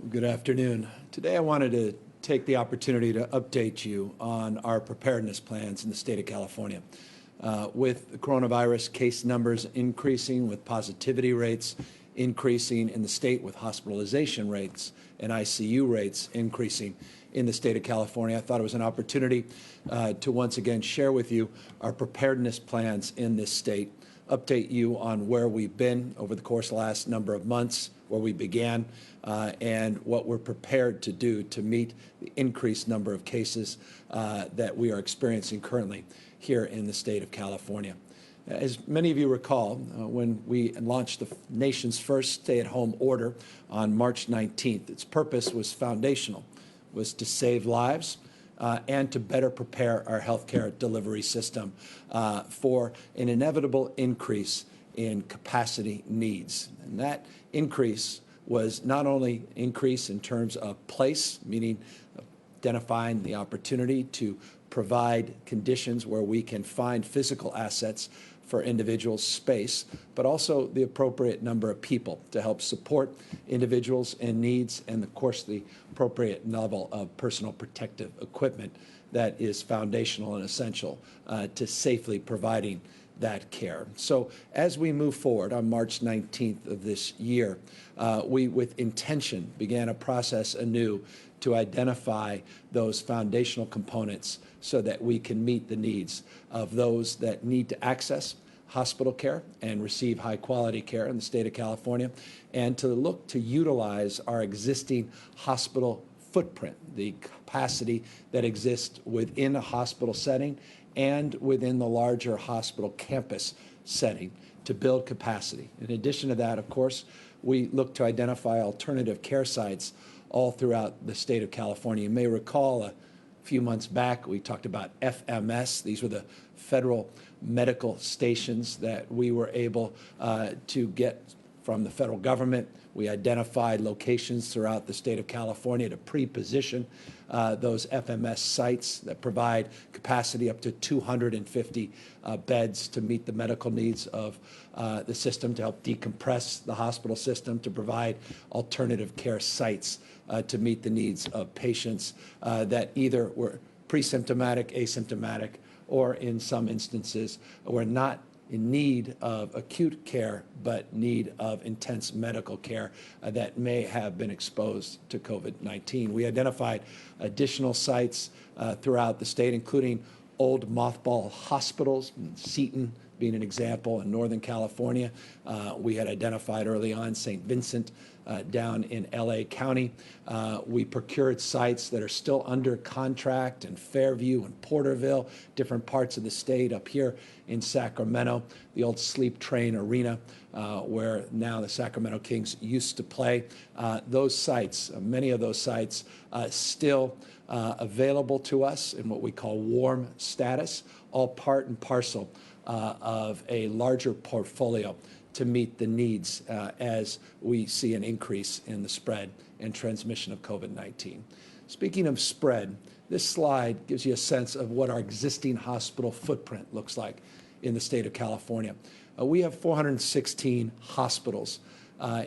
Good afternoon. Today I wanted to take the opportunity to update you on our preparedness plans in the state of California. With the coronavirus case numbers increasing, with positivity rates increasing in the state, with hospitalization rates and ICU rates increasing in the state of California, I thought it was an opportunity to once again share with you our preparedness plans in this state, update you on where we've been over the course of the last number of months, where we began, and what we're prepared to do to meet the increased number of cases that we are experiencing currently here in the state of California. As many of you recall, when we launched the nation's first stay-at-home order on March 19th, its purpose was foundational, was to save lives and to better prepare our healthcare delivery system for an inevitable increase in capacity needs. And that increase was not only increase in terms of place, meaning identifying the opportunity to provide conditions where we can find physical assets for individuals' space, but also the appropriate number of people to help support individuals in needs, and of course the appropriate level of personal protective equipment that is foundational and essential to safely providing that care. So as we move forward on March 19th of this year, we with intention began a process anew to identify those foundational components so that we can meet the needs of those that need to access hospital care and receive high-quality care in the state of California, and to look to utilize our existing hospital footprint, the capacity that exists within a hospital setting and within the larger hospital campus setting to build capacity. In addition to that, of course, we look to identify alternative care sites all throughout the state of California. You may recall a few months back we talked about FMS. These were the federal medical stations that we were able to get from the federal government. We identified locations throughout the state of California to pre-position those FMS sites that provide capacity up to 250 beds to meet the medical needs of the system, to help decompress the hospital system, to provide alternative care sites to meet the needs of patients that either were pre-symptomatic, asymptomatic, or in some instances were not in need of acute care, but need of intense medical care that may have been exposed to COVID-19. We identified additional sites throughout the state, including old mothball hospitals, Seton being an example in Northern California. We had identified early on St. Vincent down in LA County. We procured sites that are still under contract in Fairview and Porterville, different parts of the state, up here in Sacramento, the old Sleep Train Arena, where now the Sacramento Kings used to play. Those sites, many of those sites, still available to us in what we call warm status, all part and parcel of a larger portfolio to meet the needs as we see an increase in the spread and transmission of COVID-19. Speaking of spread, this slide gives you a sense of what our existing hospital footprint looks like in the state of California. We have 416 hospitals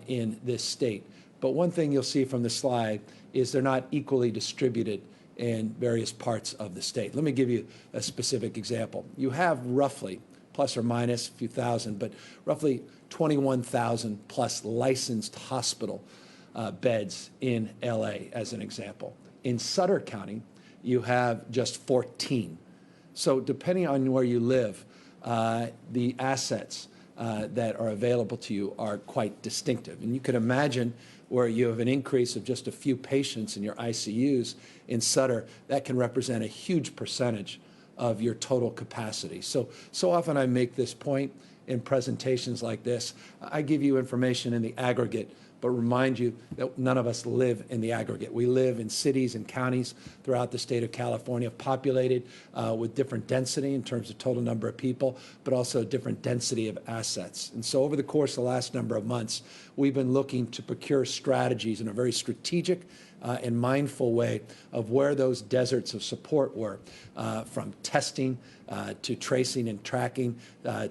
in this state, but one thing you'll see from the slide is they're not equally distributed in various parts of the state. Let me give you a specific example. You have roughly, plus or minus a few thousand, but roughly 21,000 plus licensed hospital beds in LA, as an example. In Sutter County, you have just 14. So depending on where you live, the assets that are available to you are quite distinctive. And you can imagine where you have an increase of just a few patients in your ICUs in Sutter, that can represent a huge percentage of your total capacity. So often I make this point in presentations like this. I give you information in the aggregate, but remind you that none of us live in the aggregate. We live in cities and counties throughout the state of California, populated with different density in terms of total number of people, but also different density of assets. And so over the course of the last number of months, we've been looking to procure strategies in a very strategic and mindful way of where those deserts of support were, from testing to tracing and tracking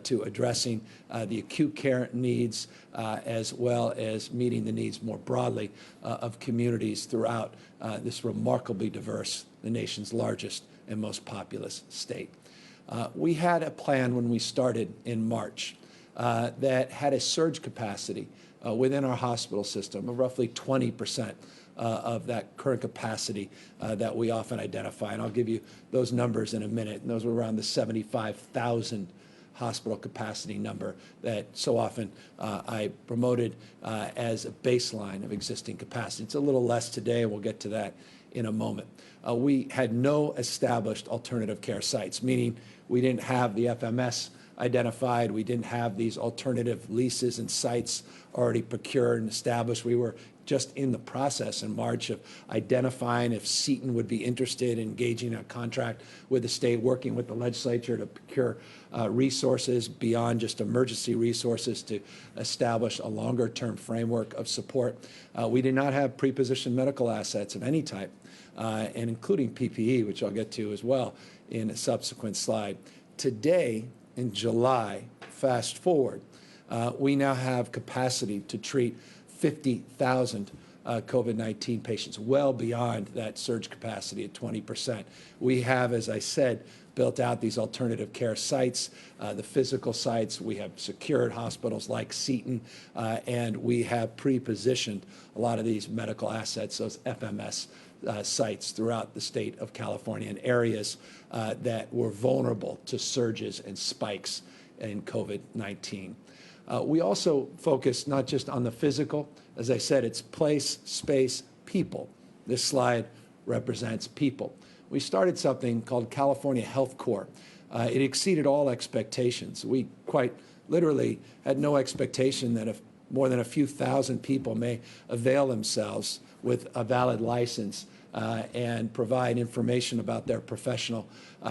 to addressing the acute care needs, as well as meeting the needs more broadly of communities throughout this remarkably diverse, the nation's largest and most populous state. We had a plan when we started in March that had a surge capacity within our hospital system of roughly 20% of that current capacity that we often identify. And I'll give you those numbers in a minute. And those were around the 75,000 hospital capacity number that so often I promoted as a baseline of existing capacity. It's a little less today. We'll get to that in a moment. We had no established alternative care sites, meaning we didn't have the FMS identified. We didn't have these alternative leases and sites already procured and established. We were just in the process in March of identifying if Seton would be interested in engaging a contract with the state, working with the legislature to procure resources beyond just emergency resources to establish a longer-term framework of support. We did not have pre-positioned medical assets of any type, and including PPE, which I'll get to as well in a subsequent slide. Today, in July, fast forward, we now have capacity to treat 50,000 COVID-19 patients, well beyond that surge capacity at 20%. We have, as I said, built out these alternative care sites, the physical sites. We have secured hospitals like Seton, and we have pre-positioned a lot of these medical assets, those FMS sites throughout the state of California in areas that were vulnerable to surges and spikes in COVID-19. We also focus not just on the physical. As I said, it's place, space, people. This slide represents people. We started something called California Health Corps. It exceeded all expectations. We quite literally had no expectation that if more than a few thousand people may avail themselves with a valid license and provide information about their professional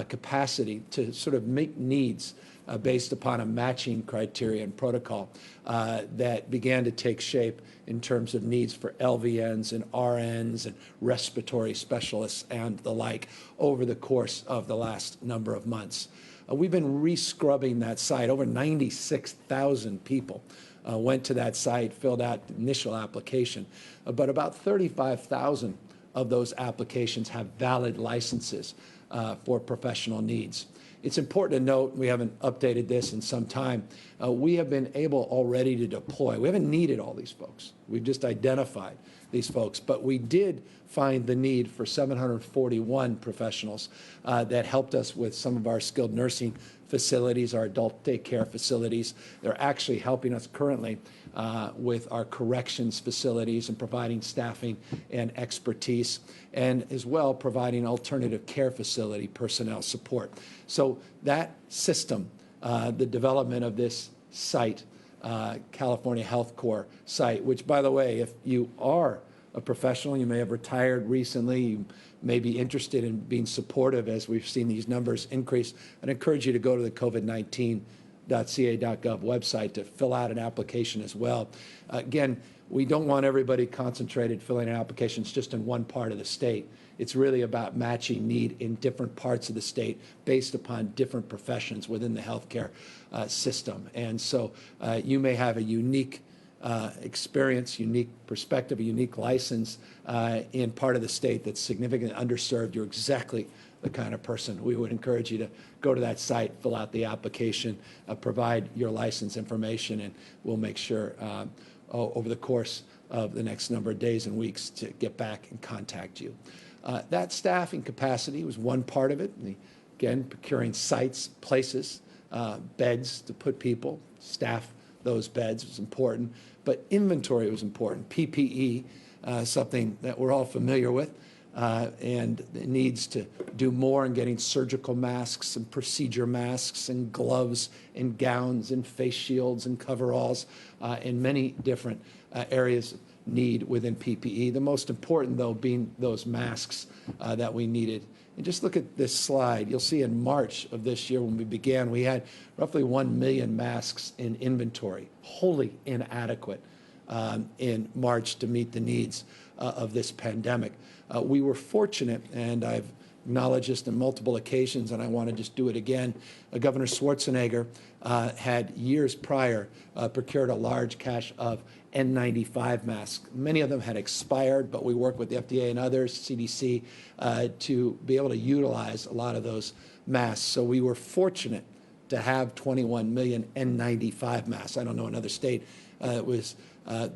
capacity to sort of meet needs based upon a matching criteria and protocol that began to take shape in terms of needs for LVNs and RNs and respiratory specialists and the like over the course of the last number of months. We've been re-scrubbing that site. Over 96,000 people went to that site, filled out the initial application, but about 35,000 of those applications have valid licenses for professional needs. It's important to note, we haven't updated this in some time, we have been able already to deploy. We haven't needed all these folks. We've just identified these folks, but we did find the need for 741 professionals that helped us with some of our skilled nursing facilities, our adult daycare facilities. They're actually helping us currently with our corrections facilities and providing staffing and expertise, and as well providing alternative care facility personnel support. So that system, the development of this site, California Health Corps site, which, by the way, if you are a professional, you may have retired recently, you may be interested in being supportive as we've seen these numbers increase, I'd encourage you to go to the COVID-19.ca.gov website to fill out an application as well. Again, we don't want everybody concentrated filling out applications just in one part of the state. It's really about matching need in different parts of the state based upon different professions within the healthcare system. And so you may have a unique experience, unique perspective, a unique license in part of the state that's significantly underserved. You're exactly the kind of person we would encourage you to go to that site, fill out the application, provide your license information, and we'll make sure over the course of the next number of days and weeks to get back and contact you. That staffing capacity was one part of it. Again, procuring sites, places, beds to put people, staff those beds was important, but inventory was important. PPE, something that we're all familiar with, and it needs to do more in getting surgical masks and procedure masks and gloves and gowns and face shields and coveralls and many different areas of need within PPE. The most important, though, being those masks that we needed. And just look at this slide. You'll see in March of this year when we began, we had roughly 1 million masks in inventory, wholly inadequate in March to meet the needs of this pandemic. We were fortunate, and I've acknowledged this on multiple occasions, and I want to just do it again. Governor Schwarzenegger had years prior procured a large cache of N95 masks. Many of them had expired, but we worked with the FDA and others, CDC, to be able to utilize a lot of those masks. So we were fortunate to have 21 million N95 masks. I don't know another state that was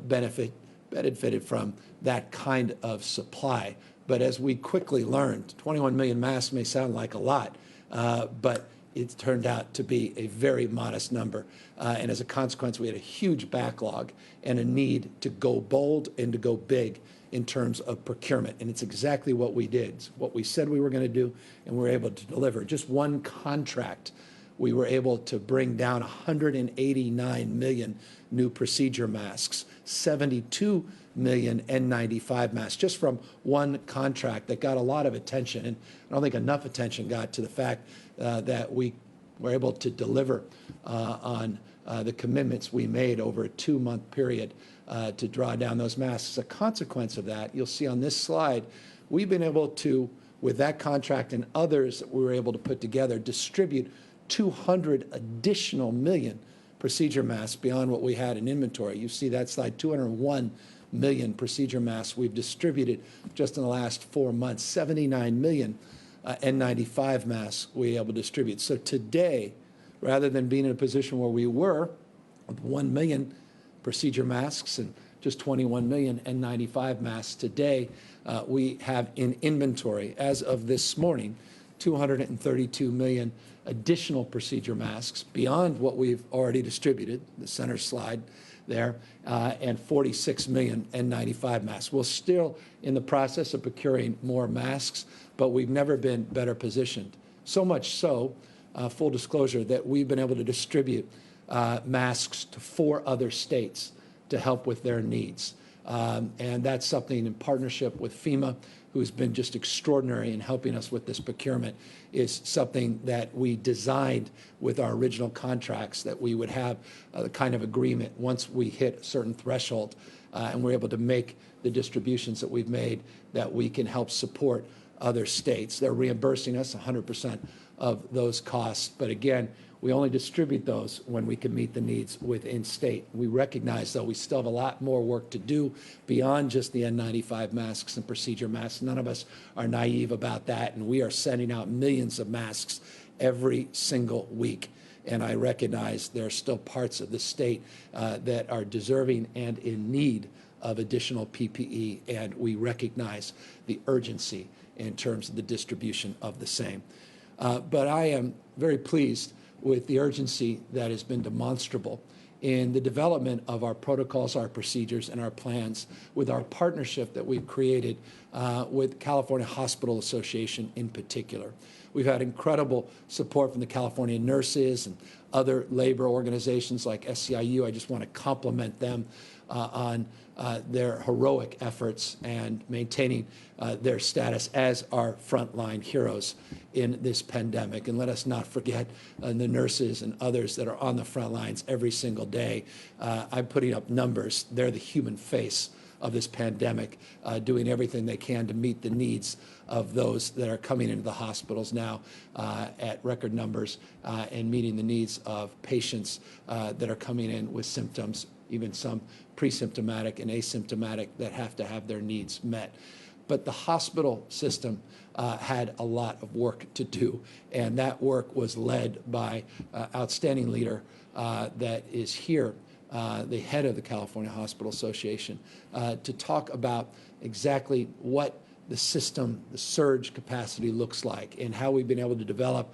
benefited from that kind of supply. But as we quickly learned, 21 million masks may sound like a lot, but it turned out to be a very modest number. And as a consequence, we had a huge backlog and a need to go bold and to go big in terms of procurement. And it's exactly what we did. It's what we said we were going to do, and we were able to deliver. Just one contract, we were able to bring down 189 million new procedure masks, 72 million N95 masks, just from one contract that got a lot of attention. And I don't think enough attention got to the fact that we were able to deliver on the commitments we made over a 2-month period to draw down those masks. As a consequence of that, you'll see on this slide, we've been able to, with that contract and others that we were able to put together, distribute 200 additional million procedure masks beyond what we had in inventory. You see that slide, 201 million procedure masks we've distributed just in the last 4 months, 79 million N95 masks we were able to distribute. So today, rather than being in a position where we were with 1 million procedure masks and just 21 million N95 masks, today we have in inventory, as of this morning, 232 million additional procedure masks beyond what we've already distributed, the center slide there, and 46 million N95 masks. We're still in the process of procuring more masks, but we've never been better positioned. So much so, full disclosure, that we've been able to distribute masks to 4 other states to help with their needs. And that's something in partnership with FEMA, who's been just extraordinary in helping us with this procurement, is something that we designed with our original contracts, that we would have the kind of agreement once we hit a certain threshold and we're able to make the distributions that we've made, that we can help support other states. They're reimbursing us 100% of those costs. But again, we only distribute those when we can meet the needs within state. We recognize, though, we still have a lot more work to do beyond just the N95 masks and procedure masks. None of us are naive about that, and we are sending out millions of masks every single week. And I recognize there are still parts of the state that are deserving and in need of additional PPE, and we recognize the urgency in terms of the distribution of the same. But I am very pleased with the urgency that has been demonstrable in the development of our protocols, our procedures, and our plans, with our partnership that we've created with California Hospital Association in particular. We've had incredible support from the California nurses and other labor organizations like SEIU. I just want to compliment them on their heroic efforts and maintaining their status as our frontline heroes in this pandemic. And let us not forget the nurses and others that are on the front lines every single day. I'm putting up numbers. They're the human face of this pandemic, doing everything they can to meet the needs of those that are coming into the hospitals now at record numbers, and meeting the needs of patients that are coming in with symptoms, even some pre-symptomatic and asymptomatic, that have to have their needs met. But the hospital system had a lot of work to do, and that work was led by outstanding leader that is here, the head of the California Hospital Association, to talk about exactly what the system, the surge capacity looks like, and how we've been able to develop,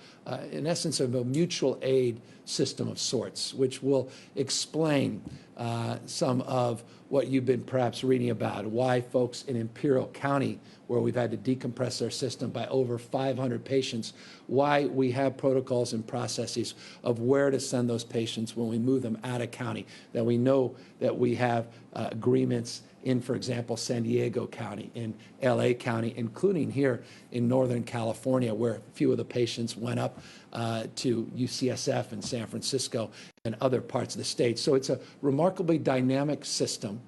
in essence, of a mutual aid system of sorts, which will explain some of what you've been perhaps reading about, why folks in Imperial County, where we've had to decompress our system by over 500 patients, why we have protocols and processes of where to send those patients when we move them out of county, that we know that we have agreements in, for example, San Diego County, in LA County, including here in Northern California, where a few of the patients went up to UCSF in San Francisco and other parts of the state. So it's a remarkably dynamic system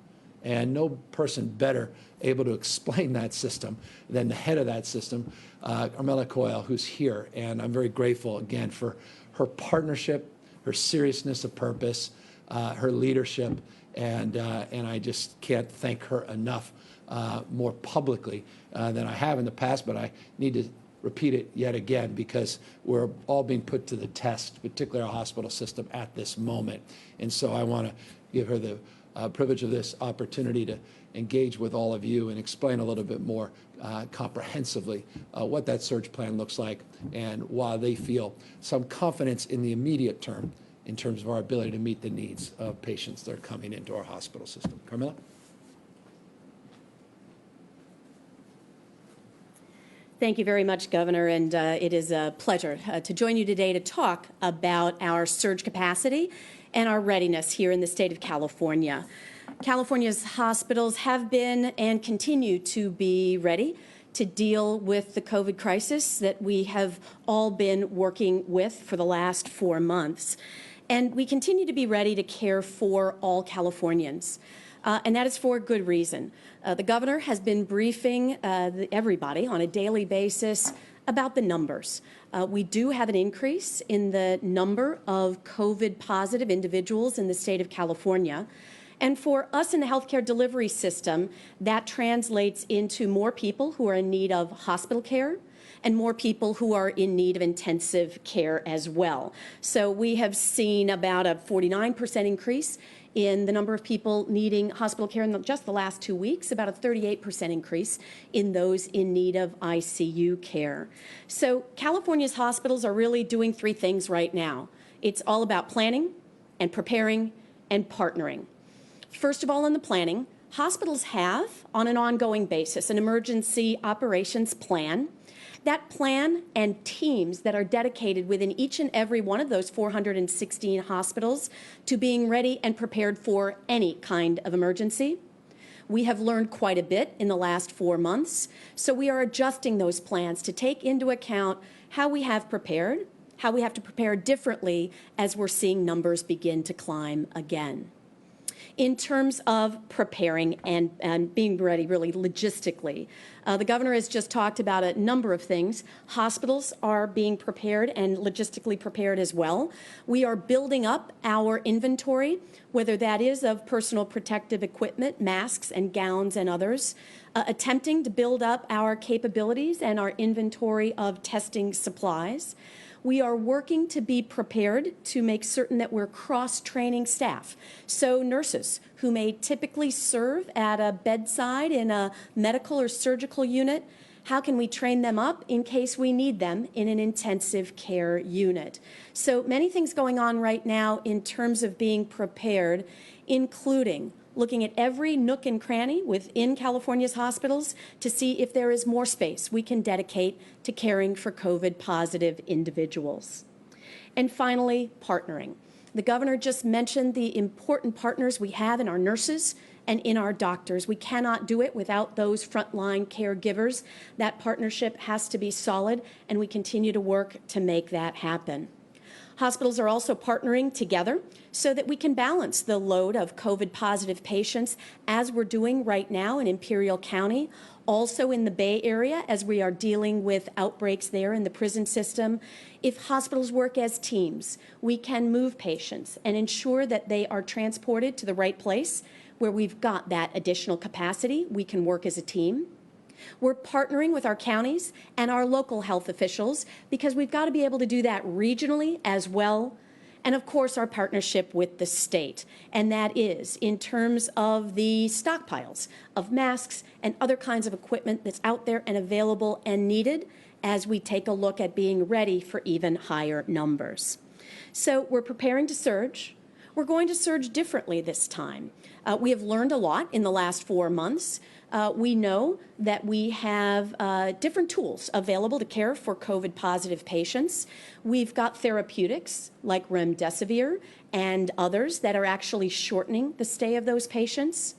And no person better able to explain that system than the head of that system, Carmela Coyle, who's here. And I'm very grateful, again, for her partnership, her seriousness of purpose, her leadership, and I just can't thank her enough more publicly than I have in the past, but I need to repeat it yet again because we're all being put to the test, particularly our hospital system at this moment. And so I want to give her the privilege of this opportunity to engage with all of you and explain a little bit more comprehensively what that surge plan looks like and why they feel some confidence in the immediate term in terms of our ability to meet the needs of patients that are coming into our hospital system. Carmela? Thank you very much, Governor, and it is a pleasure to join you today to talk about our surge capacity and our readiness here in the state of California. California's hospitals have been and continue to be ready to deal with the COVID crisis that we have all been working with for the last 4 months. And we continue to be ready to care for all Californians. And that is for good reason. The governor has been briefing everybody on a daily basis about the numbers. We do have an increase in the number of COVID-positive individuals in the state of California. And for us in the healthcare delivery system, that translates into more people who are in need of hospital care and more people who are in need of intensive care as well. So we have seen about a 49% increase in the number of people needing hospital care in just the last 2 weeks, about a 38% increase in those in need of ICU care. So California's hospitals are really doing 3 things right now. It's all about planning and preparing and partnering. First of all, in the planning, hospitals have, on an ongoing basis, an emergency operations plan. That plan and teams that are dedicated within each and every one of those 416 hospitals to being ready and prepared for any kind of emergency. We have learned quite a bit in the last 4 months, so we are adjusting those plans to take into account how we have prepared, how we have to prepare differently as we're seeing numbers begin to climb again. In terms of preparing and being ready really logistically, the governor has just talked about a number of things. Hospitals are being prepared and logistically prepared as well. We are building up our inventory, whether that is of personal protective equipment, masks and gowns and others, attempting to build up our capabilities and our inventory of testing supplies. We are working to be prepared to make certain that we're cross-training staff. So nurses who may typically serve at a bedside in a medical or surgical unit, how can we train them up in case we need them in an intensive care unit? So many things going on right now in terms of being prepared, including looking at every nook and cranny within California's hospitals to see if there is more space we can dedicate to caring for COVID-positive individuals. And finally, partnering. The governor just mentioned the important partners we have in our nurses and in our doctors. We cannot do it without those frontline caregivers. That partnership has to be solid, and we continue to work to make that happen. Hospitals are also partnering together so that we can balance the load of COVID-positive patients as we're doing right now in Imperial County, also in the Bay Area as we are dealing with outbreaks there in the prison system. If hospitals work as teams, we can move patients and ensure that they are transported to the right place where we've got that additional capacity. We can work as a team. We're partnering with our counties and our local health officials because we've got to be able to do that regionally as well. And of course, our partnership with the state. And that is in terms of the stockpiles of masks and other kinds of equipment that's out there and available and needed as we take a look at being ready for even higher numbers. So we're preparing to surge. We're going to surge differently this time. We have learned a lot in the last 4 months. We know that we have different tools available to care for COVID-positive patients. We've got therapeutics like remdesivir and others that are actually shortening the stay of those patients.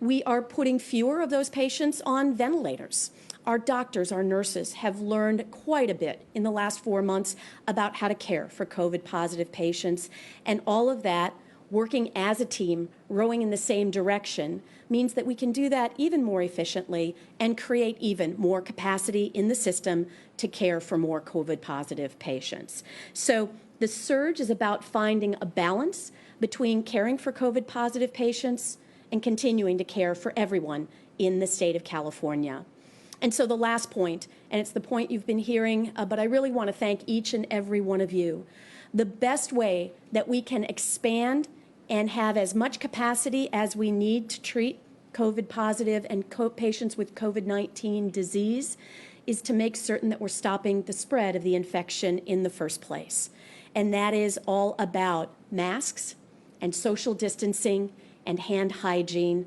We are putting fewer of those patients on ventilators. Our doctors, our nurses have learned quite a bit in the last 4 months about how to care for COVID-positive patients, and all of that working as a team, rowing in the same direction, means that we can do that even more efficiently and create even more capacity in the system to care for more COVID-positive patients. So the surge is about finding a balance between caring for COVID-positive patients and continuing to care for everyone in the state of California. And so the last point, and it's the point you've been hearing, but I really want to thank each and every one of you. The best way that we can expand and have as much capacity as we need to treat COVID-positive and patients with COVID-19 disease is to make certain that we're stopping the spread of the infection in the first place. And that is all about masks and social distancing and hand hygiene.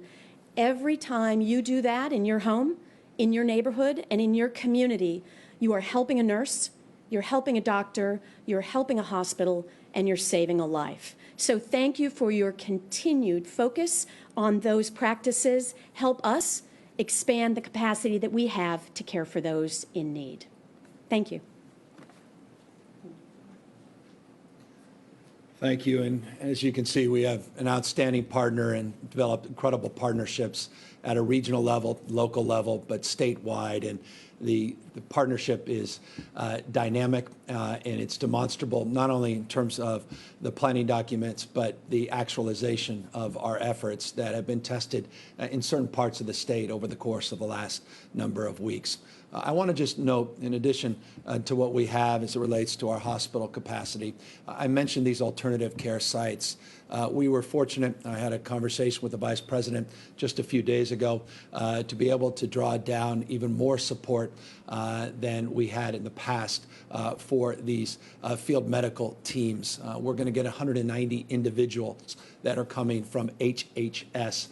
Every time you do that in your home, in your neighborhood, and in your community, you are helping a nurse, you're helping a doctor, you're helping a hospital, and you're saving a life. So thank you for your continued focus on those practices. Help us expand the capacity that we have to care for those in need. Thank you. Thank you. And as you can see, we have an outstanding partner and developed incredible partnerships at a regional level, local level, but statewide. And the partnership is dynamic and it's demonstrable, not only in terms of the planning documents, but the actualization of our efforts that have been tested in certain parts of the state over the course of the last number of weeks. I want to just note, in addition to what we have as it relates to our hospital capacity, I mentioned these alternative care sites. We were fortunate, I had a conversation with the Vice President just a few days ago, to be able to draw down even more support than we had in the past for these field medical teams. We're going to get 190 individuals that are coming from HHS,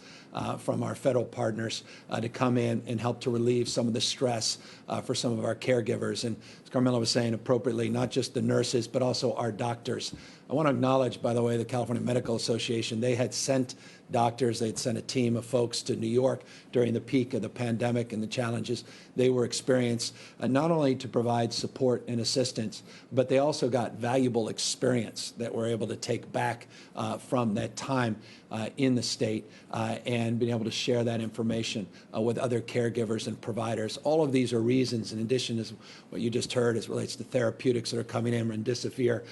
from our federal partners, to come in and help to relieve some of the stress for some of our caregivers. And as Carmela was saying appropriately, not just the nurses, but also our doctors. I want to acknowledge, by the way, the California Medical Association. They had sent doctors, they had sent a team of folks to New York during the peak of the pandemic and the challenges they were experiencing, not only to provide support and assistance, but they also got valuable experience that we're able to take back from that time in the state and being able to share that information with other caregivers and providers. All of these are reasons, in addition to what you just heard as it relates to therapeutics that are coming in, remdesivir,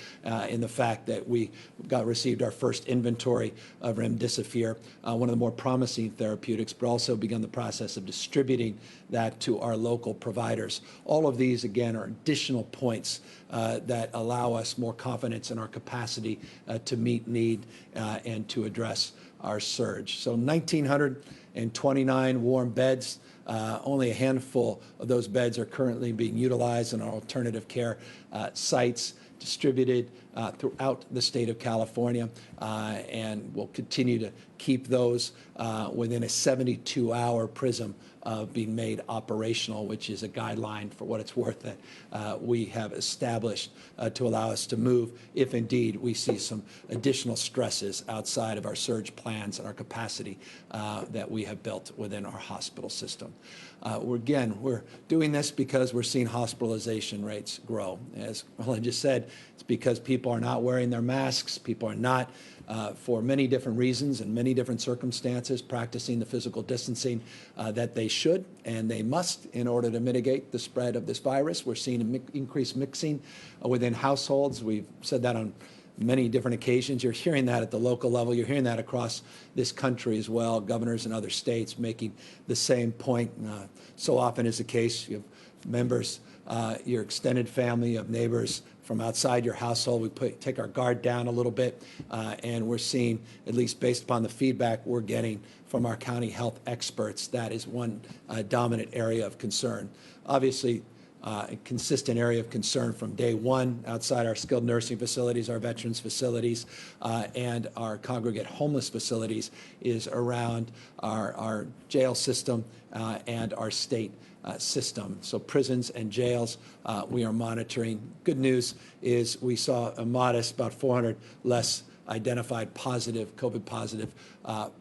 in the fact that we received our first inventory of remdesivir, one of the more promising therapeutics, but also begun the process of distributing that to our local providers. All of these, again, are additional points that allow us more confidence in our capacity to meet need and to address our surge. So 1,929 warm beds. Only a handful of those beds are currently being utilized in our alternative care sites, distributed throughout the state of California, and we'll continue to keep those within a 72-hour prism of being made operational, which is a guideline, for what it's worth, that we have established to allow us to move if indeed we see some additional stresses outside of our surge plans and our capacity that we have built within our hospital system. We're doing this because we're seeing hospitalization rates grow. As Helen just said, it's because people are not wearing their masks, people are not, for many different reasons and many different circumstances, practicing the physical distancing that they should and they must in order to mitigate the spread of this virus. We're seeing increased mixing within households. We've said that on many different occasions. You're hearing that at the local level. You're hearing that across this country as well. Governors in other states making the same point. So often is the case. You have members, your extended family of neighbors from outside your household. We take our guard down a little bit, and we're seeing, at least based upon the feedback we're getting from our county health experts, that is one dominant area of concern. Obviously, a consistent area of concern from day one outside our skilled nursing facilities, our veterans facilities, and our congregate homeless facilities is around our jail system and our state system. So prisons and jails, we are monitoring. Good news is we saw a modest, about 400 less identified positive, COVID positive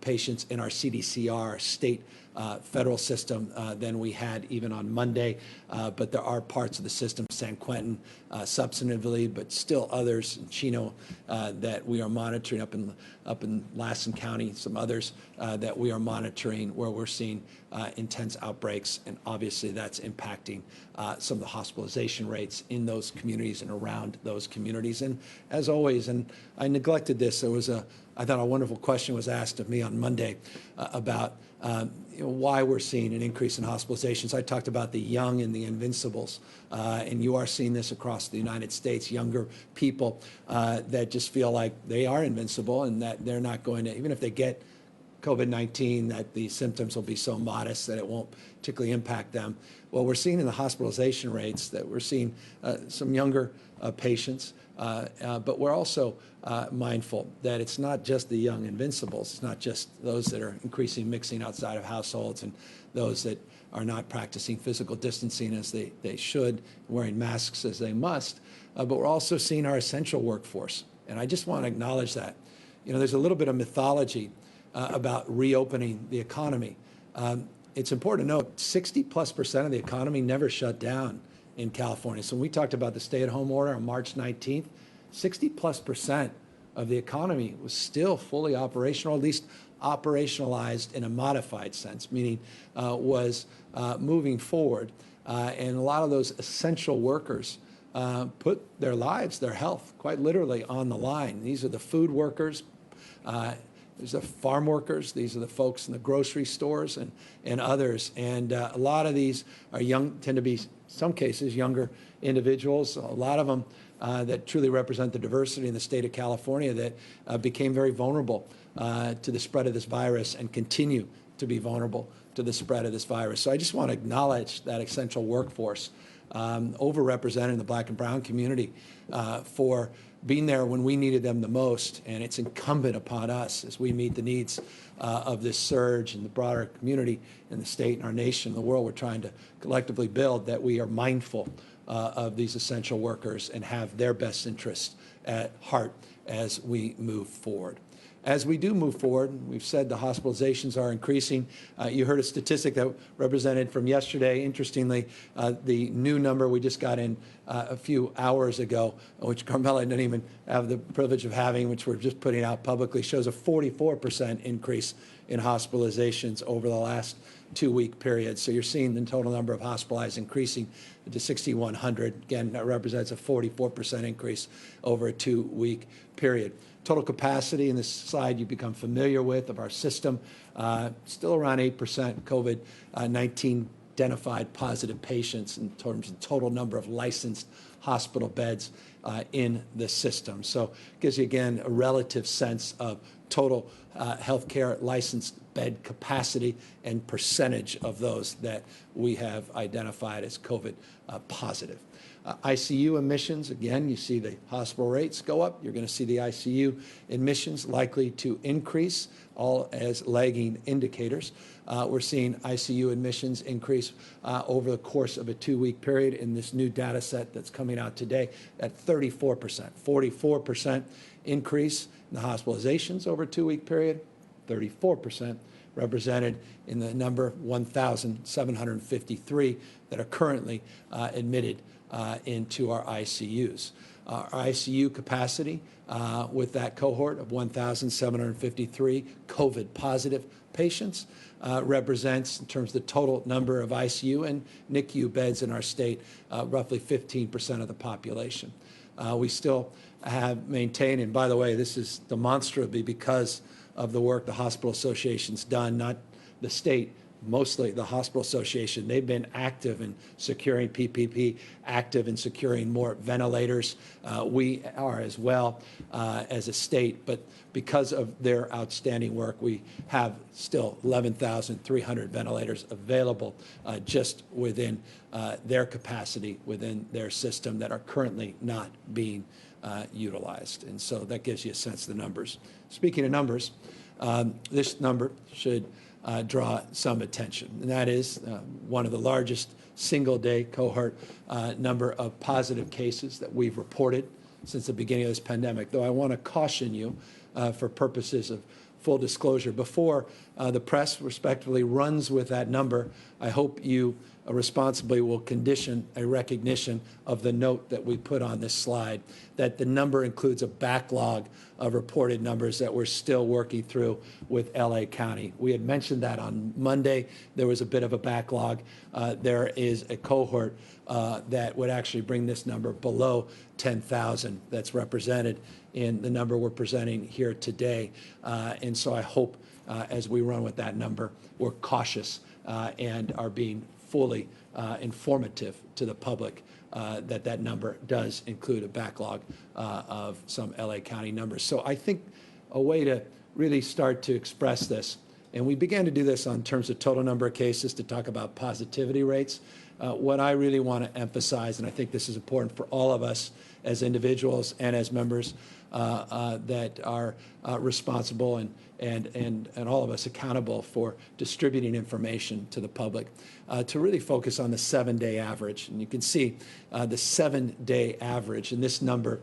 patients in our CDCR, state federal system than we had even on Monday, but there are parts of the system, San Quentin substantively, but still others in Chino that we are monitoring up in Lassen County, some others that we are monitoring where we're seeing intense outbreaks, and obviously that's impacting some of the hospitalization rates in those communities and around those communities. And as always, and I neglected this, there was I thought a wonderful question was asked of me on Monday about why we're seeing an increase in hospitalizations. I talked about the young and the invincibles, and you are seeing this across the United States, younger people that just feel like they are invincible and that they're not going to, even if they get COVID-19, that the symptoms will be so modest that it won't particularly impact them. Well, we're seeing in the hospitalization rates that we're seeing some younger patients, but we're also mindful that it's not just the young invincibles. It's not just those that are increasing mixing outside of households and those that are not practicing physical distancing as they should, wearing masks as they must, but we're also seeing our essential workforce. And I just want to acknowledge that. There's a little bit of mythology about reopening the economy. It's important to note 60+% of the economy never shut down in California. So when we talked about the stay-at-home order on March 19th, 60+% of the economy was still fully operational, at least operationalized in a modified sense, meaning was moving forward. And a lot of those essential workers put their lives, their health, quite literally on the line. These are the food workers, these are farm workers, these are the folks in the grocery stores and others. And a lot of these are young, tend to be, some cases, younger individuals, a lot of them that truly represent the diversity in the state of California that became very vulnerable to the spread of this virus and continue to be vulnerable to the spread of this virus. So I just want to acknowledge that essential workforce, overrepresented in the Black and brown community, for being there when we needed them the most. And it's incumbent upon us as we meet the needs of this surge and the broader community in the state and our nation, the world we're trying to collectively build, that we are mindful of these essential workers and have their best interests at heart as we move forward. As we do move forward, we've said the hospitalizations are increasing. You heard a statistic that represented from yesterday. Interestingly, the new number we just got in a few hours ago, which Carmela didn't even have the privilege of having, which we're just putting out publicly, shows a 44% increase in hospitalizations over the last 2-week period. So you're seeing the total number of hospitalized increasing to 6,100. Again, that represents a 44% increase over a 2-week period. Total capacity in this slide you become familiar with of our system, still around 8% COVID-19 identified positive patients in terms of total number of licensed hospital beds in the system. So it gives you, again, a relative sense of total healthcare licensed bed capacity and percentage of those that we have identified as COVID positive. ICU admissions, again, you see the hospital rates go up. You're going to see the ICU admissions likely to increase, all as lagging indicators. We're seeing ICU admissions increase over the course of a 2-week period in this new data set that's coming out today at 34%. 44% increase in the hospitalizations over a 2-week period, 34% represented in the number 1,753 that are currently admitted into our ICUs. Our ICU capacity with that cohort of 1,753 COVID positive patients represents, in terms of the total number of ICU and NICU beds in our state, roughly 15% of the population. We still have maintained, and by the way, this is demonstrably because of the work the Hospital Association's done, not the state, mostly the Hospital Association. They've been active in securing PPP, active in securing more ventilators. We are as well as a state, but because of their outstanding work, we have still 11,300 ventilators available just within their capacity, within their system, that are currently not being utilized. And so that gives you a sense of the numbers. Speaking of numbers, this number should draw some attention, and that is one of the largest single-day cohort number of positive cases that we've reported since the beginning of this pandemic. Though I want to caution you, for purposes of full disclosure, before The press, respectively, runs with that number. I hope you responsibly will condition a recognition of the note that we put on this slide, that the number includes a backlog of reported numbers that we're still working through with LA County. We had mentioned that on Monday. There was a bit of a backlog. There is a cohort that would actually bring this number below 10,000 that's represented in the number we're presenting here today. And so I hope as we run with that number, we're cautious and are being fully informative to the public that that number does include a backlog of some LA County numbers. So I think a way to really start to express this, and we began to do this on terms of total number of cases to talk about positivity rates. What I really want to emphasize, and I think this is important for all of us as individuals and as members that are responsible and all of us accountable for distributing information to the public, to really focus on the 7-day average. And you can see the 7-day average, and this number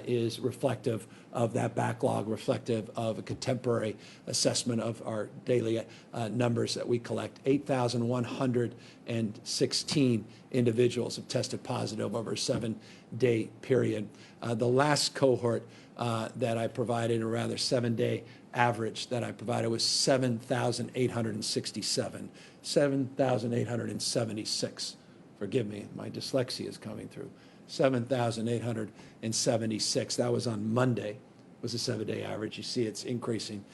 is reflective of that backlog, reflective of a contemporary assessment of our daily numbers that we collect. 8,116 individuals have tested positive over a 7-day period. The last cohort that I provided, or rather 7-day average that I provided, was 7,867, 7,876. Forgive me, my dyslexia is coming through. 7,876. That was on Monday, was a 7-day average. You see it's increasing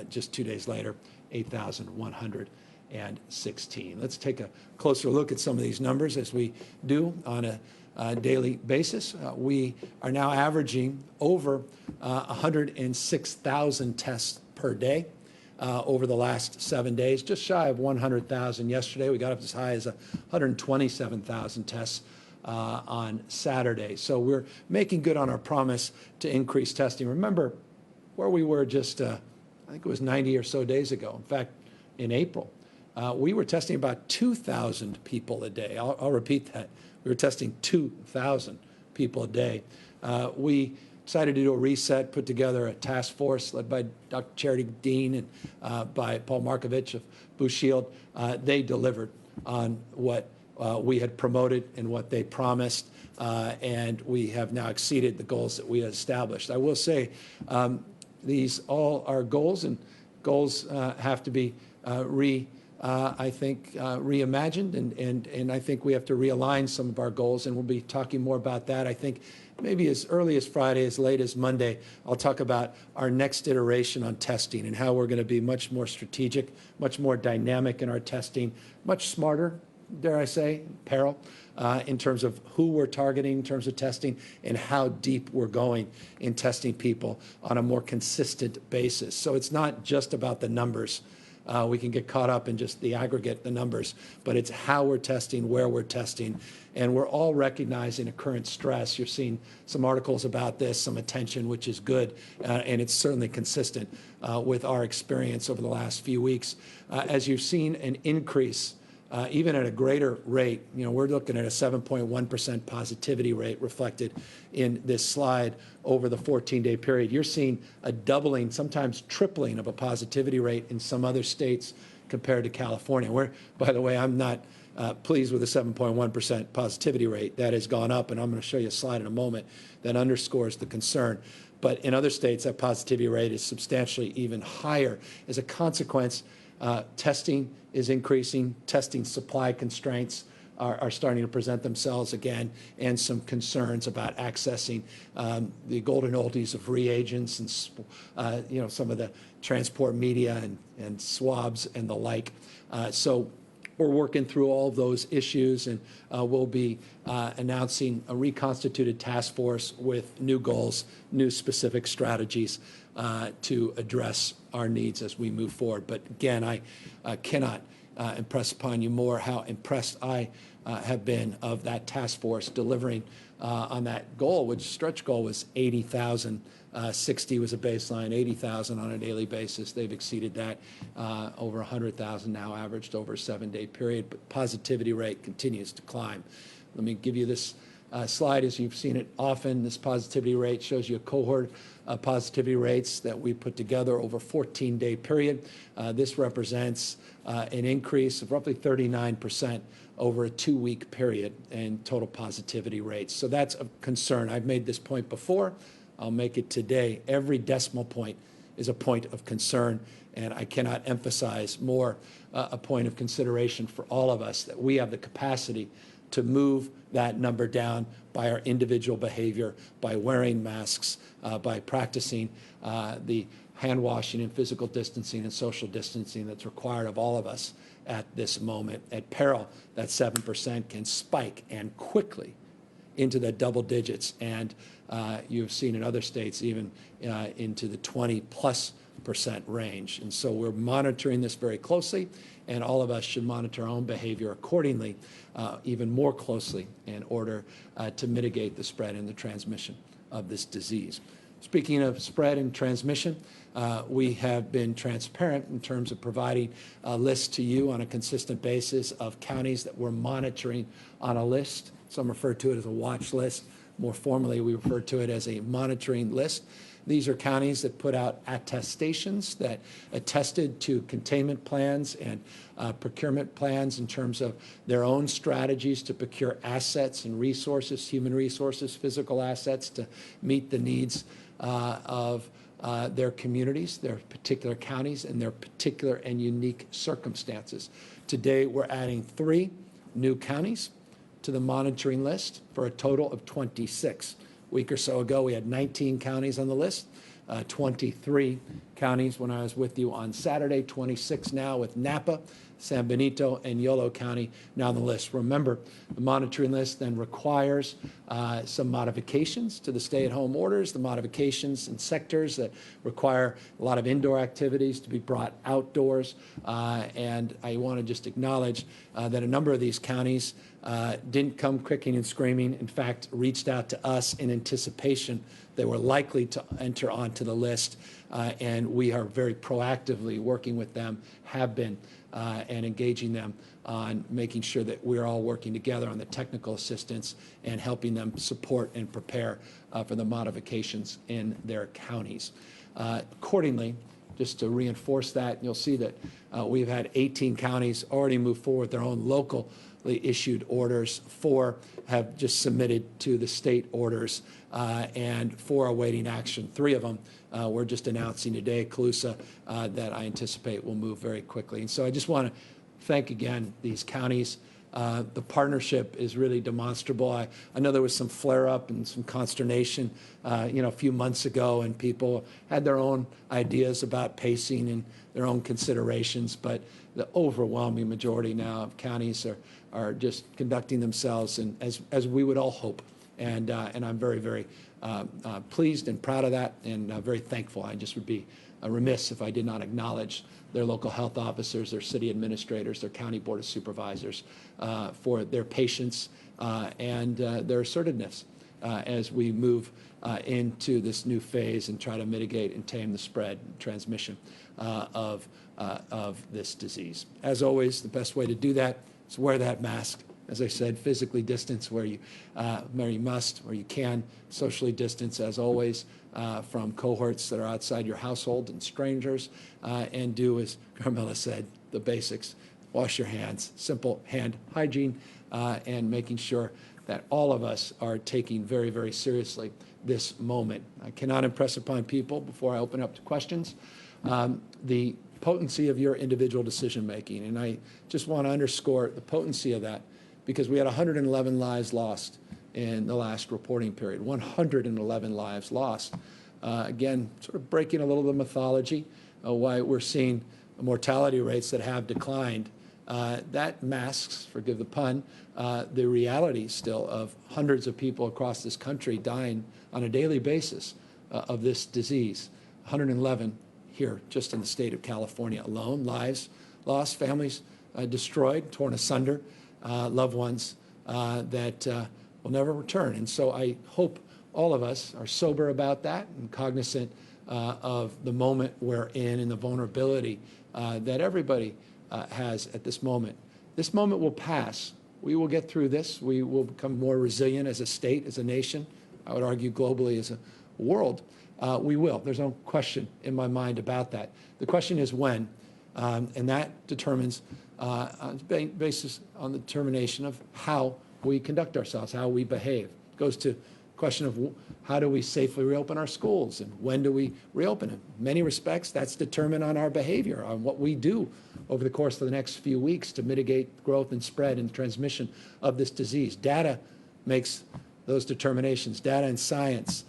just 2 days later, 8,116. Let's take a closer look at some of these numbers as we do on a daily basis. We are now averaging over 106,000 tests per day over the last 7 days, just shy of 100,000 yesterday. We got up as high as 127,000 tests on Saturday. So we're making good on our promise to increase testing. Remember where we were just, I think it was 90 or so days ago. In fact, in April, we were testing about 2,000 people a day. I'll repeat that. We were testing 2,000 people a day. We decided to do a reset, put together a task force led by Dr. Charity Dean and by Paul Markovich of Blue Shield. They delivered on what we had promoted and what they promised, and we have now exceeded the goals that we had established. I will say these all are goals, and goals have to be reimagined, and I think we have to realign some of our goals, and we'll be talking more about that. I think maybe as early as Friday, as late as Monday, I'll talk about our next iteration on testing and how we're going to be much more strategic, much more dynamic in our testing, much smarter, dare I say, peril, in terms of who we're targeting in terms of testing and how deep we're going in testing people on a more consistent basis. So it's not just about the numbers. We can get caught up in just the aggregate, the numbers, but it's how we're testing, where we're testing, and we're all recognizing a current stress. You're seeing some articles about this, some attention, which is good, and it's certainly consistent with our experience over the last few weeks. As you've seen an increase, even at a greater rate, we're looking at a 7.1% positivity rate reflected in this slide over the 14-day period. You're seeing a doubling, sometimes tripling of a positivity rate in some other states compared to California, where, by the way, I'm not pleased with the 7.1% positivity rate. That has gone up, and I'm going to show you a slide in a moment that underscores the concern. But in other states, that positivity rate is substantially even higher. As a consequence, testing is increasing. Testing supply constraints are starting to present themselves again, and some concerns about accessing the golden oldies of reagents and some of the transport media and swabs and the like. So we're working through all of those issues, and we'll be announcing a reconstituted task force with new goals, new specific strategies to address our needs as we move forward. But again, I cannot impress upon you more how impressed I have been of that task force delivering on that goal, which stretch goal was 80,000. 60 was a baseline, 80,000 on a daily basis. They've exceeded that, over 100,000 now averaged over a 7-day period, but positivity rate continues to climb. Let me give you this slide, as you've seen it often, this positivity rate shows you a cohort of positivity rates that we put together over a 14-day period. This represents an increase of roughly 39% over a 2-week period in total positivity rates. So that's a concern. I've made this point before. I'll make it today. Every decimal point is a point of concern, and I cannot emphasize more a point of consideration for all of us that we have the capacity to move that number down by our individual behavior, by wearing masks, by practicing the hand washing and physical distancing and social distancing that's required of all of us at this moment. At peril, that 7% can spike and quickly into the double digits, and you've seen in other states even into the 20+% range. And so we're monitoring this very closely, and all of us should monitor our own behavior accordingly, even more closely, in order to mitigate the spread and the transmission of this disease. Speaking of spread and transmission, we have been transparent in terms of providing a list to you on a consistent basis of counties that we're monitoring on a list. Some refer to it as a watch list. More formally, we refer to it as a monitoring list. These are counties that put out attestations that attested to containment plans and procurement plans in terms of their own strategies to procure assets and resources, human resources, physical assets, to meet the needs of their communities, their particular counties, and their particular and unique circumstances. Today, we're adding 3 new counties to the monitoring list for a total of 26. A week or so ago, we had 19 counties on the list, 23 counties when I was with you on Saturday, 26 now with Napa, San Benito, and Yolo County now on the list. Remember, the monitoring list then requires some modifications to the stay-at-home orders, the modifications in sectors that require a lot of indoor activities to be brought outdoors. And I want to just acknowledge that a number of these counties didn't come kicking and screaming. In fact, reached out to us in anticipation they were likely to enter onto the list, and we are very proactively working with them, have been, and engaging them on making sure that we're all working together on the technical assistance and helping them support and prepare for the modifications in their counties. Accordingly, just to reinforce that, you'll see that we've had 18 counties already move forward with their own locally issued orders. 4 have just submitted to the state orders, and 4 are awaiting action. 3 of them we're just announcing today, Colusa, that I anticipate will move very quickly. And so I just want to thank again these counties. The partnership is really demonstrable. I know there was some flare-up and some consternation, a few months ago, and people had their own ideas about pacing and their own considerations, but the overwhelming majority now of counties are just conducting themselves and as we would all hope. And I'm very, very pleased and proud of that, and very thankful. I just would be remiss if I did not acknowledge their local health officers, their city administrators, their county board of supervisors for their patience and their assertiveness as we move into this new phase and try to mitigate and tame the spread and transmission of this disease. As always, the best way to do that is wear that mask. As I said, physically distance where you must, where you can, socially distance, as always, from cohorts that are outside your household and strangers, and do, as Carmela said, the basics. Wash your hands, simple hand hygiene, and making sure that all of us are taking very, very seriously this moment. I cannot impress upon people, before I open up to questions, the potency of your individual decision-making. And I just want to underscore the potency of that, because we had 111 lives lost in the last reporting period. 111 lives lost. Again, sort of breaking a little of the mythology of why we're seeing mortality rates that have declined. That masks, forgive the pun, the reality still of hundreds of people across this country dying on a daily basis of this disease. 111 here, just in the state of California alone. Lives lost, families destroyed, torn asunder. Loved ones that will never return. And so I hope all of us are sober about that and cognizant of the moment we're in and the vulnerability that everybody has at this moment. This moment will pass, we will get through this. We will become more resilient as a state, as a nation. I would argue globally as a world. We will. There's no question in my mind about that. The question is when, and that determines basis on the determination of how we conduct ourselves, how we behave. It goes to the question of how do we safely reopen our schools and when do we reopen them. In many respects, that's determined on our behavior, on what we do over the course of the next few weeks to mitigate growth and spread and transmission of this disease. Data makes those determinations. Data and science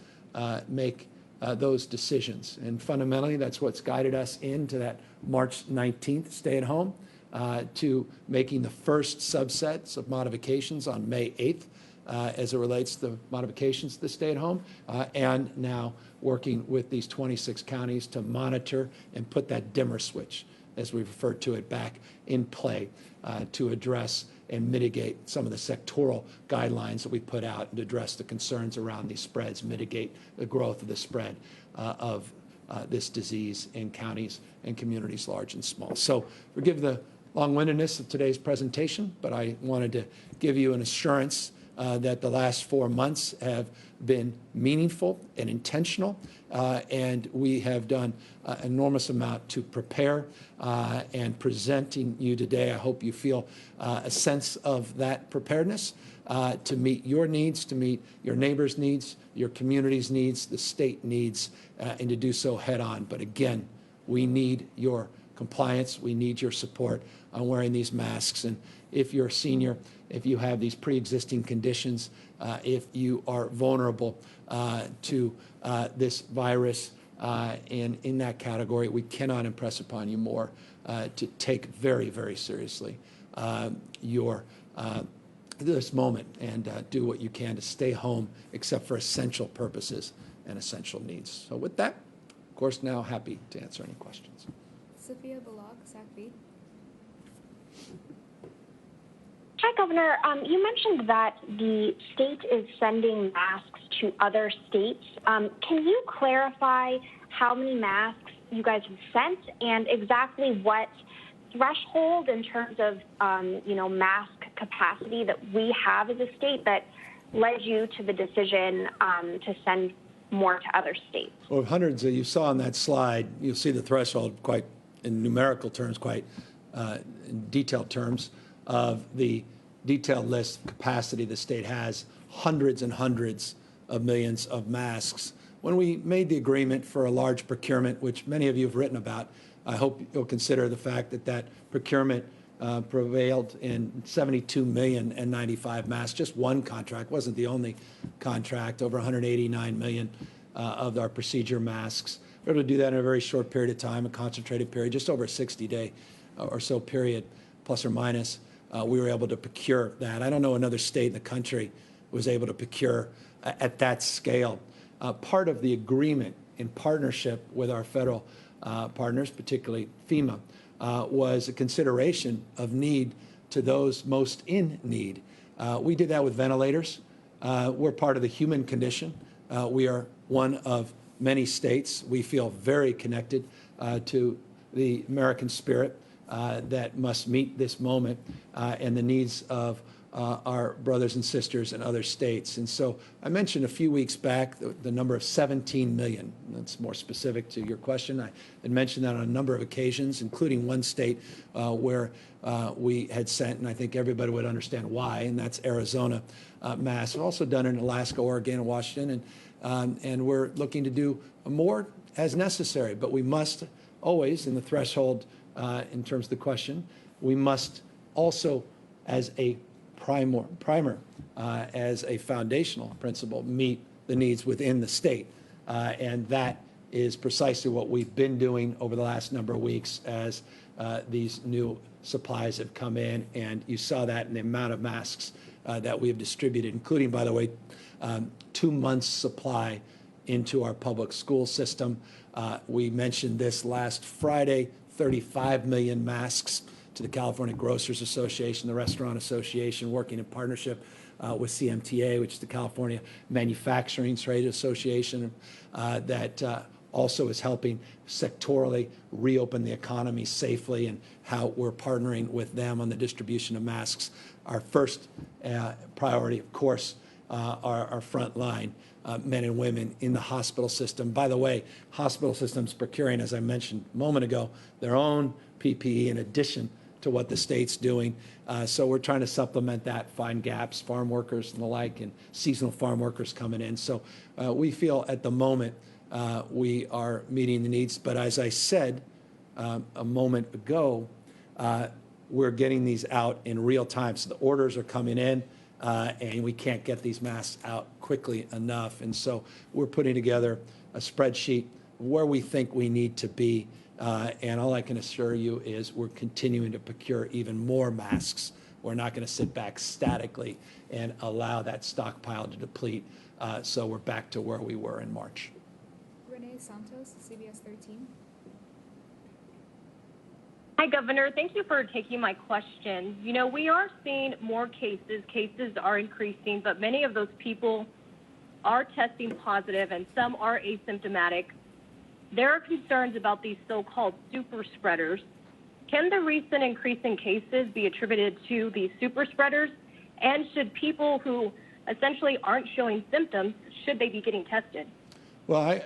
make those decisions. And fundamentally, that's what's guided us into that March 19th stay at home, to making the first subsets of modifications on May 8th as it relates to the modifications to the stay at home, and now working with these 26 counties to monitor and put that dimmer switch, as we referred to it, back in play to address and mitigate some of the sectoral guidelines that we put out and address the concerns around these spreads, mitigate the growth of the spread of this disease in counties and communities large and small. So forgive the long-windedness of today's presentation, but I wanted to give you an assurance that the last 4 months have been meaningful and intentional, and we have done an enormous amount to prepare, and presenting you today, I hope you feel a sense of that preparedness to meet your needs, to meet your neighbors' needs, your community's needs, the state needs, and to do so head on. But again, we need your compliance. We need your support on wearing these masks. And if you're a senior, if you have these pre-existing conditions, if you are vulnerable to this virus, and in that category, we cannot impress upon you more to take very, very seriously this moment and do what you can to stay home except for essential purposes and essential needs. So with that, of course, now happy to answer any questions. Sophia Balog, SACB. Hi, Governor. You mentioned that the state is sending masks to other states. Can you clarify how many masks you guys have sent and exactly what threshold in terms of, mask capacity that we have as a state that led you to the decision to send more to other states? Well, hundreds that you saw on that slide, you'll see the threshold quite in numerical terms, quite in detailed terms of the detailed list of capacity the state has, hundreds and hundreds of millions of masks. When we made the agreement for a large procurement, which many of you have written about, I hope you'll consider the fact that that procurement prevailed in 72 million N95 masks. Just one contract, wasn't the only contract, over 189 million of our procedure masks. We were able to do that in a very short period of time, a concentrated period, just over a 60-day or so period, plus or minus. We were able to procure that. I don't know another state in the country was able to procure at that scale. Part of the agreement in partnership with our federal partners, particularly FEMA, was a consideration of need to those most in need. We did that with ventilators. We're part of the human condition. We are one of many states. We feel very connected to the American spirit that must meet this moment and the needs of our brothers and sisters in other states. And so I mentioned a few weeks back the number of 17 million. That's more specific to your question. I had mentioned that on a number of occasions, including one state where we had sent, and I think everybody would understand why, and that's Arizona masks. We've also done it in Alaska, Oregon, and Washington, and we're looking to do more as necessary. But we must always, in the threshold in terms of the question, we must also, as a primer, as a foundational principle, meet the needs within the state. And that is precisely what we've been doing over the last number of weeks as these new supplies have come in. And you saw that in the amount of masks that we have distributed, including, by the way, 2 months' supply into our public school system. We mentioned this last Friday, 35 million masks to the California Grocers Association, the Restaurant Association, working in partnership with CMTA, which is the California Manufacturing Trade Association, that also is helping sectorally reopen the economy safely, and how we're partnering with them on the distribution of masks. Our first priority, of course, our front line men and women in the hospital system. By the way, hospital systems procuring, as I mentioned a moment ago, their own PPE in addition to what the state's doing. So we're trying to supplement that, find gaps, farm workers and the like, and seasonal farm workers coming in. So we feel at the moment we are meeting the needs. But as I said a moment ago, we're getting these out in real time. So the orders are coming in, and we can't get these masks out quickly enough. And so we're putting together a spreadsheet where we think we need to be. And all I can assure you is we're continuing to procure even more masks. We're not going to sit back statically and allow that stockpile to deplete. So we're back to where we were in March. Renee Santos, CBS 13. Hi, Governor. Thank you for taking my question. You know, we are seeing more cases. Cases are increasing, but many of those people are testing positive and some are asymptomatic. There are concerns about these so-called super spreaders. Can the recent increase in cases be attributed to these super spreaders? And should people who essentially aren't showing symptoms, should they be getting tested? Well,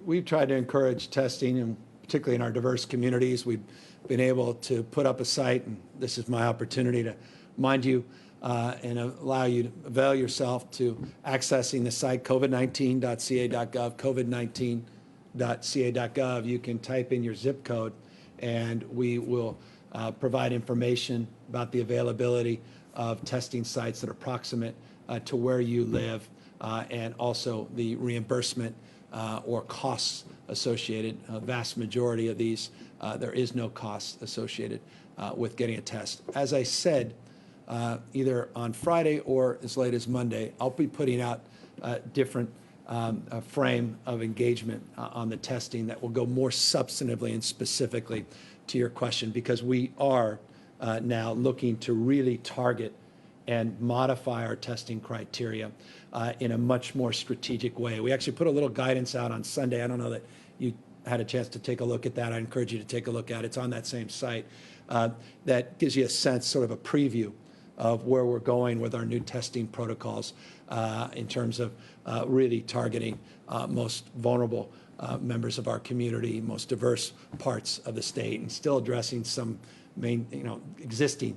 we've tried to encourage testing, and particularly in our diverse communities. We've been able to put up a site, and this is my opportunity to remind you and allow you to avail yourself to accessing the site, covid19.ca.gov, covid19.ca.gov. You can type in your zip code, and we will provide information about the availability of testing sites that are proximate to where you live, and also the reimbursement or costs associated. Vast majority of these, there is no cost associated with getting a test. As I said, either on Friday or as late as Monday, I'll be putting out different frame of engagement on the testing that will go more substantively and specifically to your question, because we are now looking to really target and modify our testing criteria in a much more strategic way. We actually put a little guidance out on Sunday. I don't know that you had a chance to take a look at that. I encourage you to take a look at it. It's on that same site. That gives you a sense, sort of a preview of where we're going with our new testing protocols in terms of really targeting most vulnerable members of our community, most diverse parts of the state, and still addressing some existing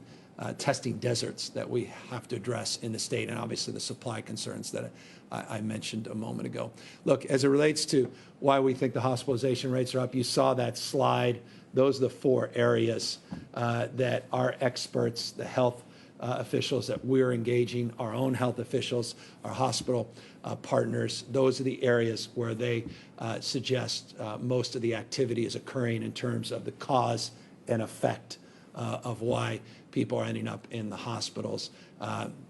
testing deserts that we have to address in the state, and obviously the supply concerns that I mentioned a moment ago. Look, as it relates to why we think the hospitalization rates are up, you saw that slide. Those are the 4 areas that our experts, the health officials that we're engaging, our own health officials, our hospital partners, those are the areas where they suggest most of the activity is occurring in terms of the cause and effect of why people are ending up in the hospitals.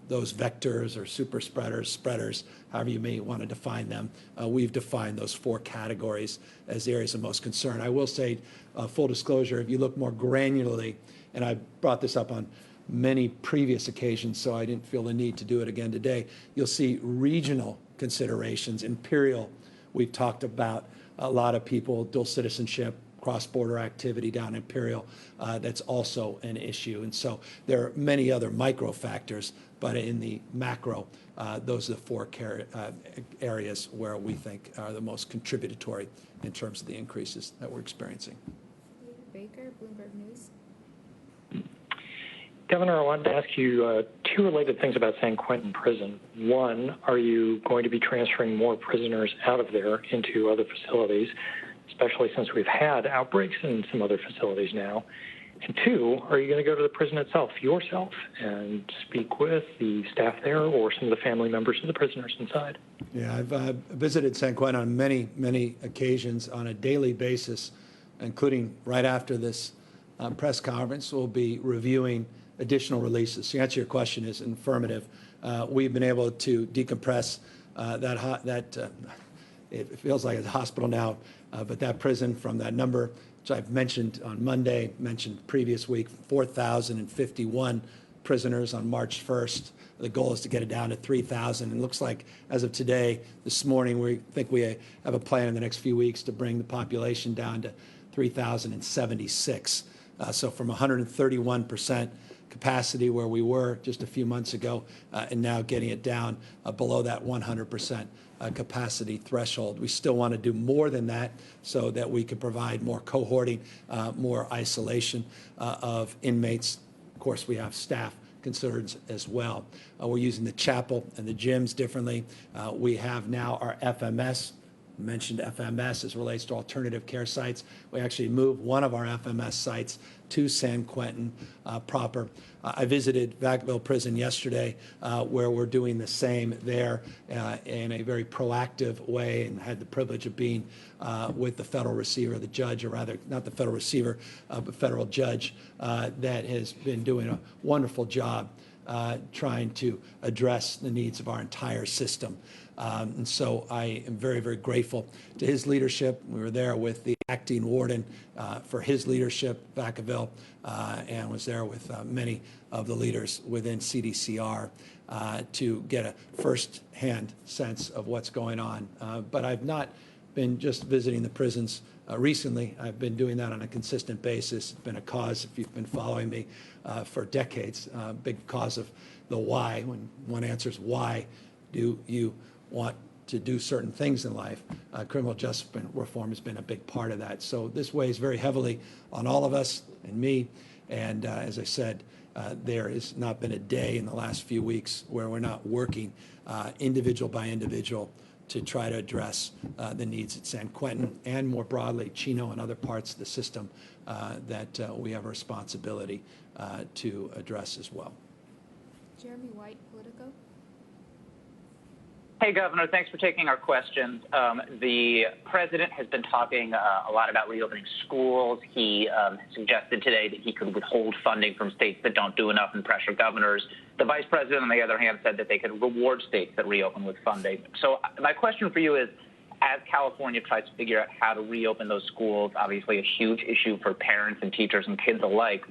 Those vectors or super spreaders, however you may want to define them, we've defined those 4 categories as the areas of most concern. I will say, full disclosure, if you look more granularly, and I brought this up on many previous occasions, so I didn't feel the need to do it again today, you'll see regional considerations. Imperial, we've talked about a lot of people, dual citizenship, cross-border activity down in Imperial, that's also an issue. And so there are many other micro factors, but in the macro, those are the 4 areas where we think are the most contributory in terms of the increases that we're experiencing. David Baker, Bloomberg News. Governor, I wanted to ask you 2 related things about San Quentin Prison. One, are you going to be transferring more prisoners out of there into other facilities, especially since we've had outbreaks in some other facilities now? And 2, are you going to go to the prison itself, yourself, and speak with the staff there or some of the family members of the prisoners inside? Yeah, I've visited San Quentin on many, many occasions on a daily basis, including right after this press conference. We'll be reviewing additional releases. The answer to your question is affirmative. We've been able to decompress it feels like it's a hospital now, but that prison from that number, which I've mentioned on Monday, mentioned previous week, 4,051 prisoners on March 1st. The goal is to get it down to 3,000. And it looks like, as of today, this morning, we think we have a plan in the next few weeks to bring the population down to 3,076. So from 131% capacity where we were just a few months ago, and now getting it down below that 100% capacity threshold. We still want to do more than that so that we can provide more cohorting, more isolation of inmates. Of course, we have staff concerns as well. We're using the chapel and the gyms differently. We have now our FMS. I mentioned FMS as relates to alternative care sites. We actually moved one of our FMS sites to San Quentin proper. I visited Vacaville Prison yesterday, where we're doing the same there in a very proactive way, and had the privilege of being with the federal receiver, the judge, or rather not the federal receiver, but federal judge that has been doing a wonderful job trying to address the needs of our entire system. And so I am very, very grateful to his leadership. We were there with the acting warden for his leadership, Vacaville, and was there with many of the leaders within CDCR to get a first-hand sense of what's going on. But I've not been just visiting the prisons recently. I've been doing that on a consistent basis. It's been a cause, if you've been following me for decades, big cause of the why. When one answers why do you want to do certain things in life, criminal justice reform has been a big part of that. So this weighs very heavily on all of us and me. And as I said, there has not been a day in the last few weeks where we're not working individual by individual to try to address the needs at San Quentin and more broadly Chino and other parts of the system that we have a responsibility to address as well. Jeremy White, Politico. Hey, Governor, thanks for taking our questions. The president has been talking a lot about reopening schools. He suggested today that he could withhold funding from states that don't do enough and pressure governors. The vice president, on the other hand, said that they could reward states that reopen with funding. So my question for you is, as California tries to figure out how to reopen those schools, obviously a huge issue for parents and teachers and kids alike,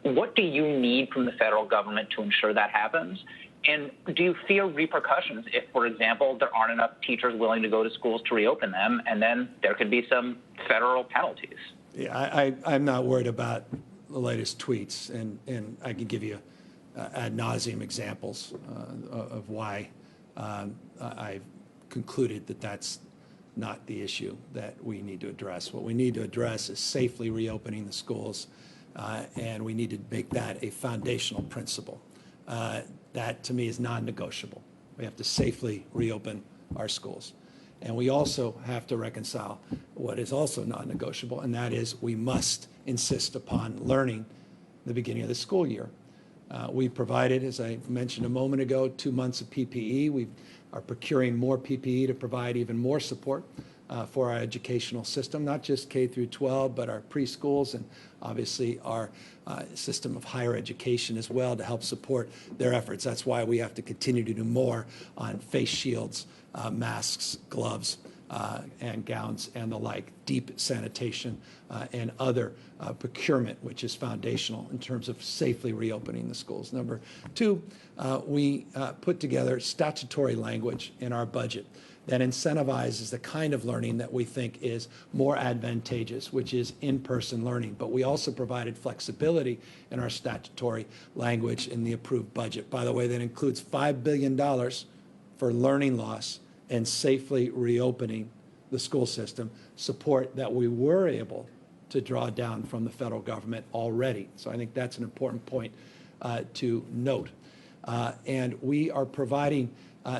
what do you need from the federal government to ensure that happens? And do you fear repercussions if, for example, there aren't enough teachers willing to go to schools to reopen them, and then there could be some federal penalties? Yeah, I'm not worried about the latest tweets, and I can give you ad nauseum examples of why I've concluded that that's not the issue that we need to address. What we need to address is safely reopening the schools, and we need to make that a foundational principle. That, to me, is non-negotiable. We have to safely reopen our schools. And we also have to reconcile what is also non-negotiable, and that is we must insist upon learning the beginning of the school year. We provided, as I mentioned a moment ago, 2 months of PPE. We are procuring more PPE to provide even more support for our educational system, not just K through 12, but our preschools and obviously our system of higher education as well to help support their efforts. That's why we have to continue to do more on face shields, masks, gloves, and gowns and the like, deep sanitation and other procurement, which is foundational in terms of safely reopening the schools. Number two, we put together statutory language in our budget that incentivizes the kind of learning that we think is more advantageous, which is in-person learning. But we also provided flexibility in our statutory language in the approved budget. By the way, that includes $5 billion for learning loss and safely reopening the school system, support that we were able to draw down from the federal government already. So I think that's an important point to note. And we are providing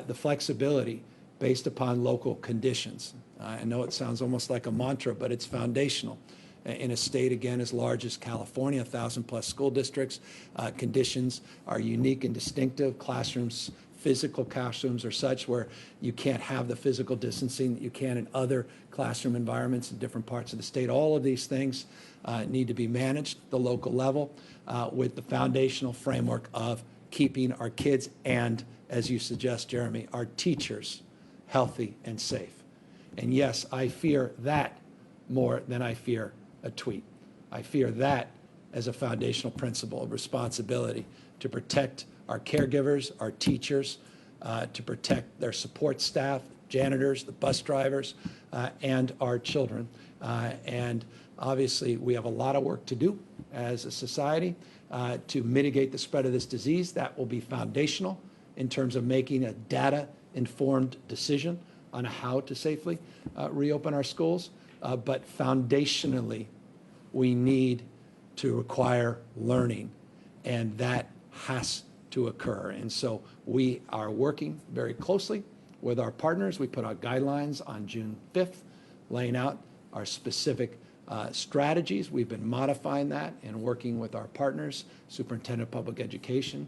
the flexibility based upon local conditions. I know it sounds almost like a mantra, but it's foundational. In a state, again, as large as California, 1,000+ school districts, conditions are unique and distinctive. Classrooms, physical classrooms are such where you can't have the physical distancing that you can in other classroom environments in different parts of the state. All of these things need to be managed at the local level with the foundational framework of keeping our kids and, as you suggest, Jeremy, our teachers healthy and safe. And yes, I fear that more than I fear a tweet. I fear that as a foundational principle of responsibility to protect our caregivers, our teachers, to protect their support staff, janitors, the bus drivers, and our children. And obviously, we have a lot of work to do as a society to mitigate the spread of this disease. That will be foundational in terms of making a data-informed decision on how to safely reopen our schools. But foundationally, we need to require learning, and that has to occur. And so we are working very closely with our partners. We put out guidelines on June 5th, laying out our specific strategies. We've been modifying that and working with our partners, Superintendent of Public Education,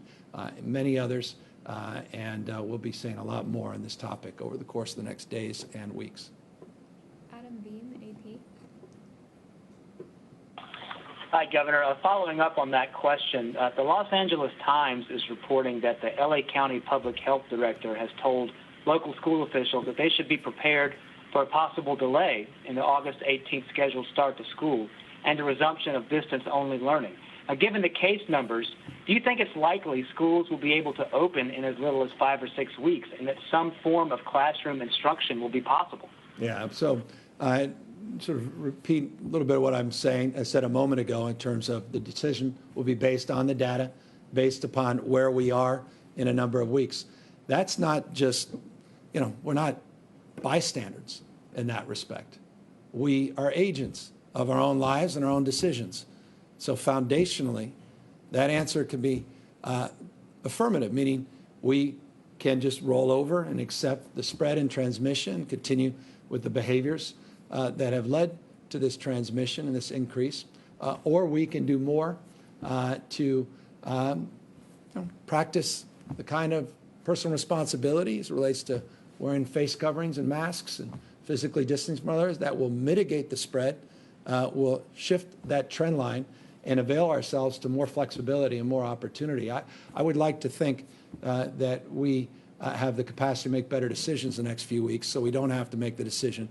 many others, and we'll be saying a lot more on this topic over the course of the next days and weeks. Adam Beam, AP. Hi, Governor. Following up on that question, the Los Angeles Times is reporting that the LA County Public Health Director has told local school officials that they should be prepared for a possible delay in the August 18th scheduled start to school and a resumption of distance-only learning. Now, given the case numbers, do you think it's likely schools will be able to open in as little as 5 or 6 weeks and that some form of classroom instruction will be possible? Yeah, so I sort of repeat a little bit of what I said a moment ago in terms of the decision will be based on the data, based upon where we are in a number of weeks. That's not just, we're not bystanders in that respect. We are agents of our own lives and our own decisions. So foundationally, that answer can be affirmative, meaning we can just roll over and accept the spread and transmission, continue with the behaviors that have led to this transmission and this increase, or we can do more to practice the kind of personal responsibility as it relates to wearing face coverings and masks and physically distancing from others that will mitigate the spread, will shift that trend line and avail ourselves to more flexibility and more opportunity. I would like to think that we have the capacity to make better decisions the next few weeks so we don't have to make the decision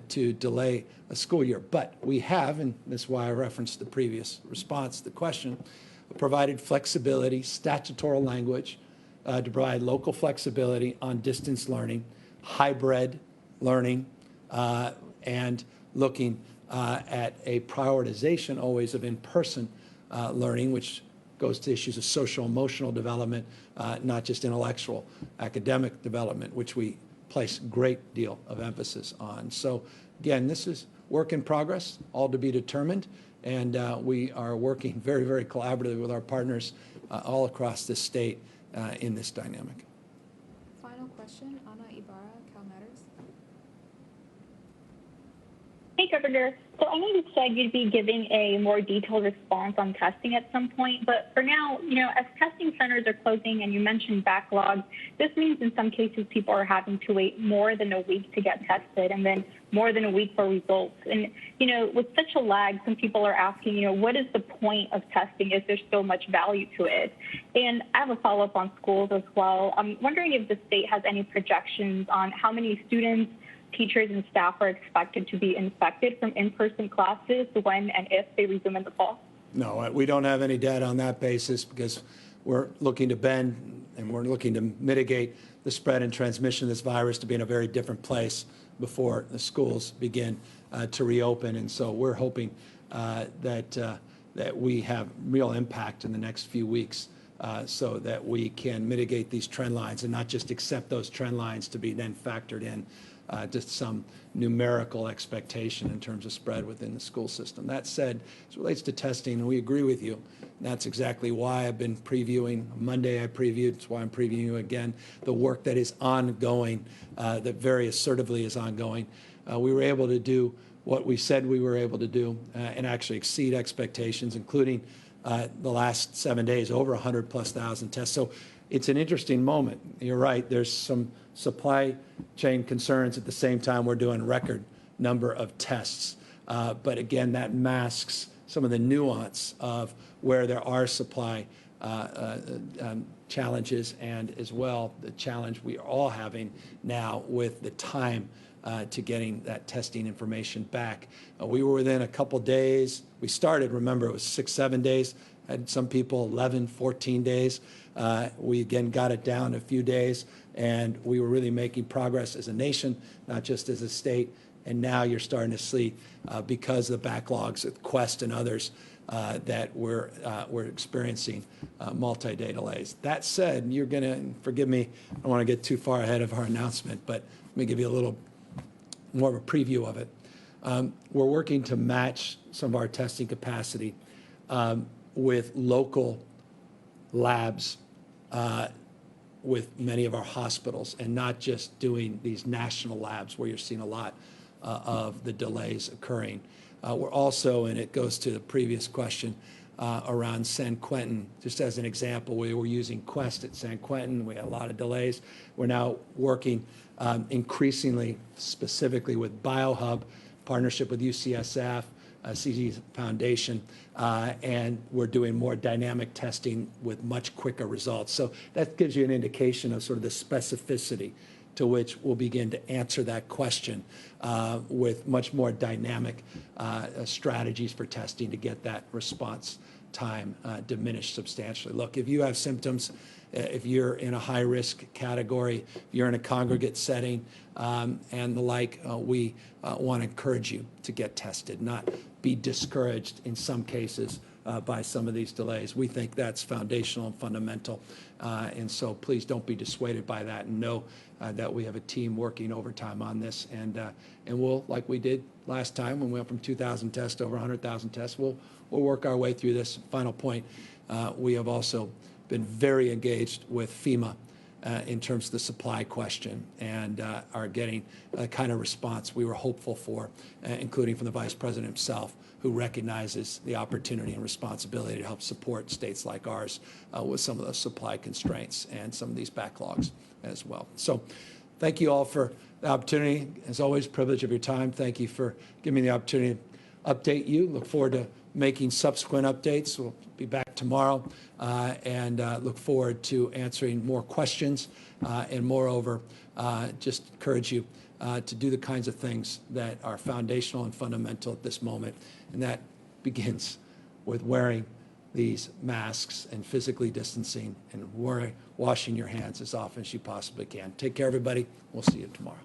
to delay a school year. But we have, and this is why I referenced the previous response to the question, provided flexibility, statutory language to provide local flexibility on distance learning, hybrid learning, and looking at a prioritization always of in-person learning, which goes to issues of social emotional development, not just intellectual academic development, which we place great deal of emphasis on. So again, this is work in progress, all to be determined, and we are working very, very collaboratively with our partners all across this state in this dynamic. Final question, Ana Ibarra, Cal Matters. Hey, Governor. So I know you said you'd be giving a more detailed response on testing at some point, but for now, as testing centers are closing and you mentioned backlogs, this means in some cases people are having to wait more than a week to get tested and then more than a week for results. And, with such a lag, some people are asking, what is the point of testing? Is there so much value to it? And I have a follow-up on schools as well. I'm wondering if the state has any projections on how many students, teachers, and staff are expected to be infected from in-person classes when and if they resume in the fall? No, we don't have any data on that basis because we're looking to bend and we're looking to mitigate the spread and transmission of this virus to be in a very different place before the schools begin to reopen. And so we're hoping that we have real impact in the next few weeks so that we can mitigate these trend lines and not just accept those trend lines to be then factored in just some numerical expectation in terms of spread within the school system. That said, as it relates to testing, and we agree with you, and that's exactly why I've been previewing. Monday I previewed, it's why I'm previewing again, the work that is ongoing, that very assertively is ongoing. We were able to do what we said we were able to do and actually exceed expectations, including the last 7 days, over 100,000+ tests. So it's an interesting moment. You're right, there's some supply chain concerns. At the same time, we're doing record number of tests. But again, that masks some of the nuance of where there are supply challenges and as well the challenge we are all having now with the time to getting that testing information back. We were within a couple days. We started, remember, it was 6, 7 days. Had some people 11, 14 days. We again got it down a few days, and we were really making progress as a nation, not just as a state. And now you're starting to see, because of the backlogs with Quest and others, that we're experiencing multi-day delays. That said, you're going to, forgive me, I don't want to get too far ahead of our announcement, but let me give you a little more of a preview of it. We're working to match some of our testing capacity with local labs with many of our hospitals, and not just doing these national labs where you're seeing a lot of the delays occurring. We're also, and it goes to the previous question around San Quentin, just as an example, we were using Quest at San Quentin. We had a lot of delays. We're now working increasingly specifically with BioHub, partnership with UCSF, CG Foundation, and we're doing more dynamic testing with much quicker results. So that gives you an indication of sort of the specificity to which we'll begin to answer that question with much more dynamic strategies for testing to get that response time diminished substantially. Look, if you have symptoms, if you're in a high-risk category, if you're in a congregate setting, and the like, we want to encourage you to get tested, not be discouraged in some cases by some of these delays. We think that's foundational and fundamental, and so please don't be dissuaded by that, and know that we have a team working overtime on this, and we'll, like we did last time when we went from 2,000 tests to over 100,000 tests, we'll work our way through this. Final point, we have also been very engaged with FEMA in terms of the supply question, and are getting the kind of response we were hopeful for, including from the Vice President himself, who recognizes the opportunity and responsibility to help support states like ours with some of those supply constraints and some of these backlogs as well. So thank you all for the opportunity. As always, privilege of your time. Thank you for giving me the opportunity to update you. Look forward to making subsequent updates. We'll be back tomorrow, and look forward to answering more questions, and moreover, just encourage you to do the kinds of things that are foundational and fundamental at this moment, and that begins with wearing these masks and physically distancing and washing your hands as often as you possibly can. Take care, everybody. We'll see you tomorrow.